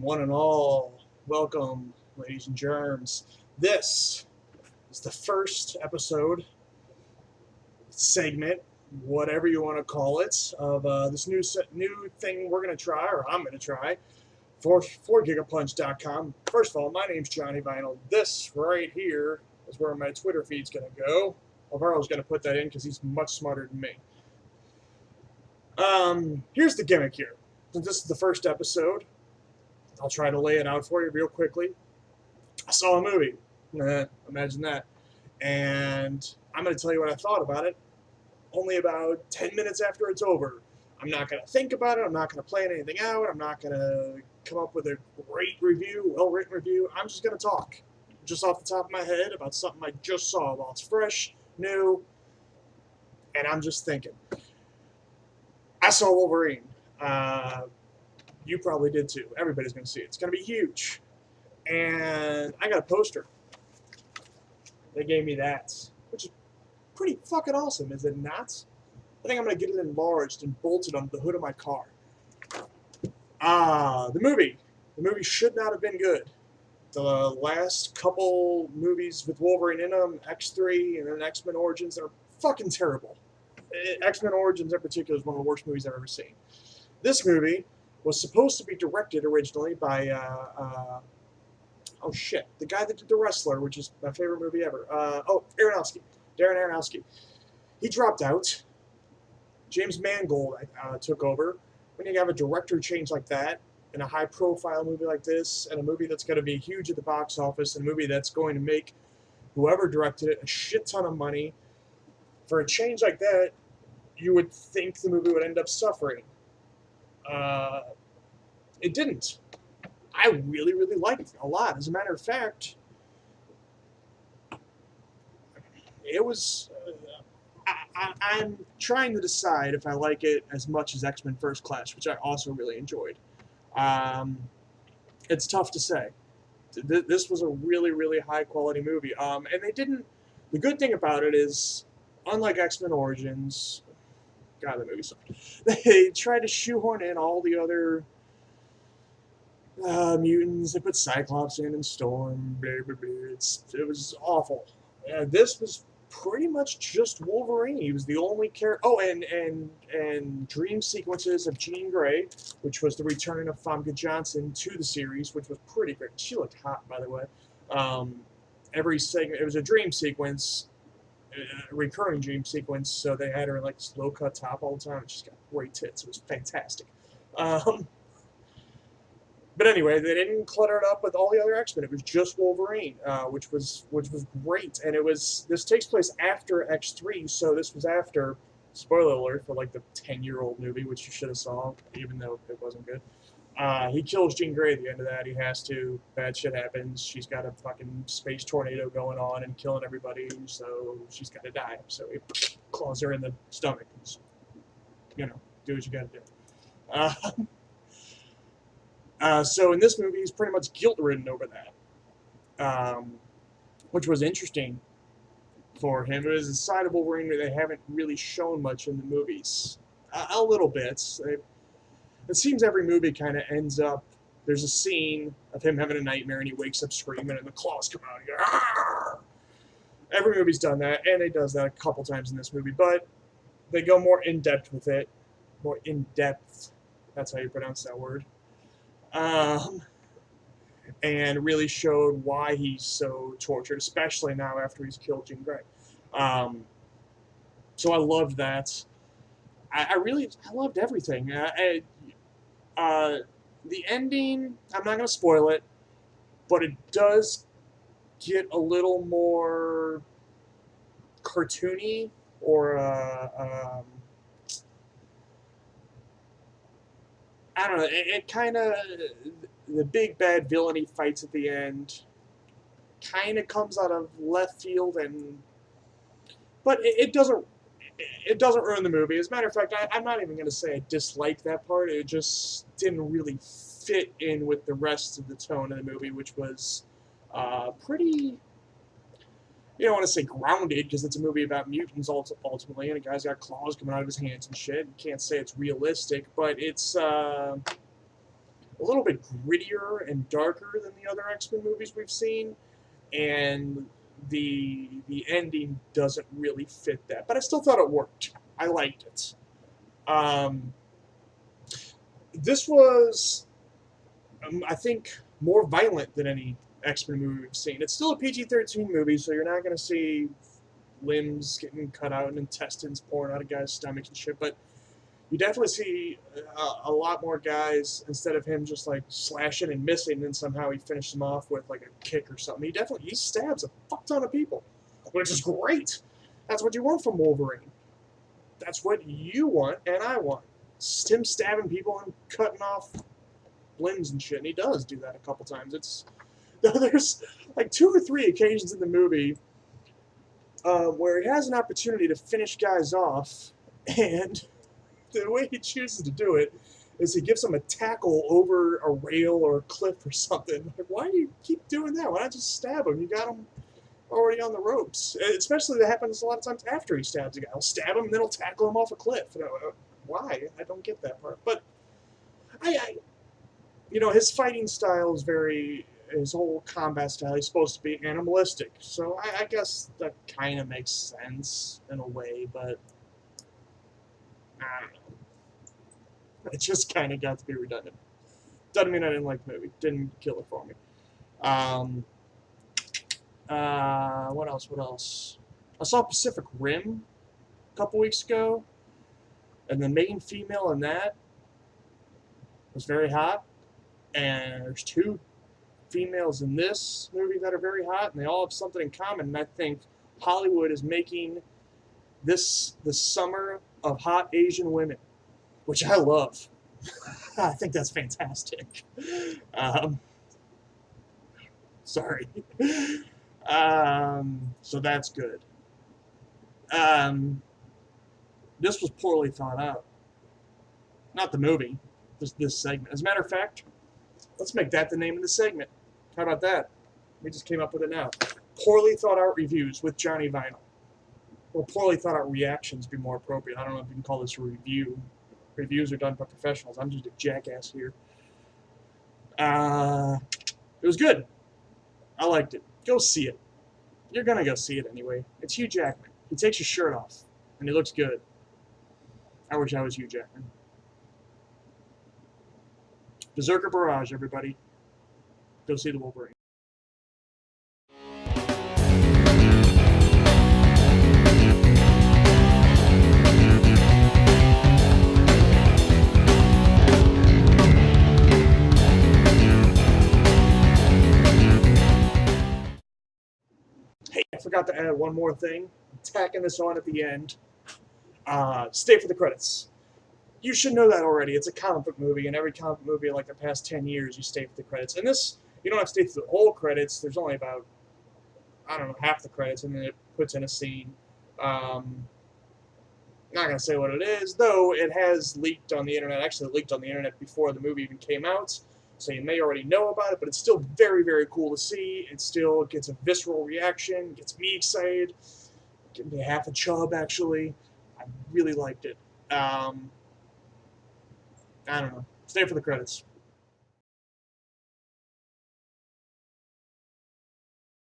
one and all. Welcome, ladies and germs. This is the first episode, segment, whatever you want to call it, of this new thing we're going to try, or I'm going to try, for gigapunch.com. First of all, my name's Johnny Vinyl. This right here is where my Twitter feed's going to go. Alvaro's going to put that in because he's much smarter than me. Here's the gimmick here. Since this is the first episode, I'll try to lay it out for you real quickly. I saw a movie. Imagine that. And I'm going to tell you what I thought about it only about 10 minutes after it's over. I'm not going to think about it. I'm not going to plan anything out. I'm not going to come up with a great review, well-written review. I'm just going to talk just off the top of my head about something I just saw while it's fresh, new, and I'm just thinking. I saw Wolverine. You probably did too. Everybody's going to see it. It's going to be huge. And I got a poster. They gave me that, which is pretty fucking awesome, is it not? I think I'm going to get it enlarged and bolted onto the hood of my car. The movie. The movie should not have been good. The last couple movies with Wolverine in them, X3 and then X-Men Origins, they're fucking terrible. X-Men Origins in particular is one of the worst movies I've ever seen. This movie was supposed to be directed originally by, the guy that did The Wrestler, which is my favorite movie ever. Darren Aronofsky. He dropped out. James Mangold took over. When you have a director change like that, in a high-profile movie like this, and a movie that's going to be huge at the box office, and a movie that's going to make whoever directed it a shit ton of money, for a change like that, you would think the movie would end up suffering. It didn't. I really, really liked it a lot. As a matter of fact, it was... I'm trying to decide if I like it as much as X-Men First Class, which I also really enjoyed. It's tough to say. This was a really, really high-quality movie. And they didn't... The good thing about it is, unlike X-Men Origins... God, that movie sucked. They tried to shoehorn in all the other mutants. They put Cyclops in and Storm. Blah, blah, blah. It was awful. This was pretty much just Wolverine. He was the only character. Oh, and dream sequences of Jean Grey, which was the return of Famke Johnson to the series, which was pretty great. She looked hot, by the way. Every segment, it was a dream sequence. A recurring dream sequence, so they had her in like this low-cut top all the time, and she's got great tits. It was fantastic. But anyway, they didn't clutter it up with all the other X-Men. It was just Wolverine, which was great. And this takes place after X3, so this was after, spoiler alert for like the 10-year-old movie, which you should have saw, even though it wasn't good. He kills Jean Grey at the end of that. He has to. Bad shit happens. She's got a fucking space tornado going on and killing everybody, so she's got to die. So he claws her in the stomach. And, do what you got to do. So in this movie, he's pretty much guilt-ridden over that, which was interesting for him. It was a side of Wolverine that they haven't really shown much in the movies. A little bit. It seems every movie kind of ends up, there's a scene of him having a nightmare and he wakes up screaming and the claws come out and he goes, "Arr!" Every movie's done that, and it does that a couple times in this movie, but they go more in-depth with it. More in-depth, that's how you pronounce that word. And really showed why he's so tortured, especially now after he's killed Jean Grey. So I loved that. I loved everything. The ending, I'm not going to spoil it, but it does get a little more cartoony, or I don't know. It kind of, the big bad villain he fights at the end kind of comes out of left field, but it doesn't ruin the movie. As a matter of fact, I'm not even going to say I dislike that part. It just didn't really fit in with the rest of the tone of the movie, which was pretty, you don't want to say grounded, because it's a movie about mutants ultimately, and a guy's got claws coming out of his hands and shit. You can't say it's realistic, but it's a little bit grittier and darker than the other X-Men movies we've seen, and the ending doesn't really fit that. But I still thought it worked. I liked it. This was, I think, more violent than any X-Men movie we've seen. It's still a PG-13 movie, so you're not going to see limbs getting cut out and intestines pouring out of guys' stomachs and shit, but you definitely see a lot more guys, instead of him just like slashing and missing, and then somehow he finishes them off with like a kick or something. He stabs a fuck ton of people, which is great. That's what you want from Wolverine. That's what you want, and I want. It's him stabbing people and cutting off limbs and shit, and he does do that a couple times. There's like 2 or 3 occasions in the movie where he has an opportunity to finish guys off, and the way he chooses to do it is he gives them a tackle over a rail or a cliff or something. Like, why do you keep doing that? Why not just stab him? You got him already on the ropes. Especially that happens a lot of times after he stabs a guy. He'll stab him and then he'll tackle him off a cliff. Why? I don't get that part. But his fighting style is his whole combat style, he's supposed to be animalistic. So I guess that kind of makes sense in a way, but I don't know. It just kind of got to be redundant. Doesn't mean I didn't like the movie. Didn't kill it for me. What else? I saw Pacific Rim a couple weeks ago, and the main female in that was very hot, and there's 2 females in this movie that are very hot, and they all have something in common, and I think Hollywood is making this the summer of hot Asian women, which I love. I think that's fantastic. Sorry. So that's good. This was poorly thought out. Not the movie, this segment. As a matter of fact, let's make that the name of the segment. How about that? We just came up with it now. Poorly thought out reviews with Johnny Vinyl. Or poorly thought out reactions would be more appropriate. I don't know if you can call this a review. Reviews are done by professionals. I'm just a jackass here. It was good. I liked it. Go see it. You're going to go see it anyway. It's Hugh Jackman. He takes his shirt off, and he looks good. I wish I was Hugh Jackman. Berserker Barrage, everybody. Go see the Wolverine. Hey, I forgot to add one more thing. I'm tacking this on at the end. Stay for the credits. You should know that already. It's a comic book movie, and every comic book movie, like the past 10 years, you stay for the credits. And this, you don't have to stay through the whole credits. There's only about, I don't know, half the credits, and then it puts in a scene. Not going to say what it is, though it has leaked on the internet. Actually, it leaked on the internet before the movie even came out, so you may already know about it, but it's still very, very cool to see. It still gets a visceral reaction, gets me excited, gets me half a chub, actually. I really liked it. I don't know. Stay for the credits.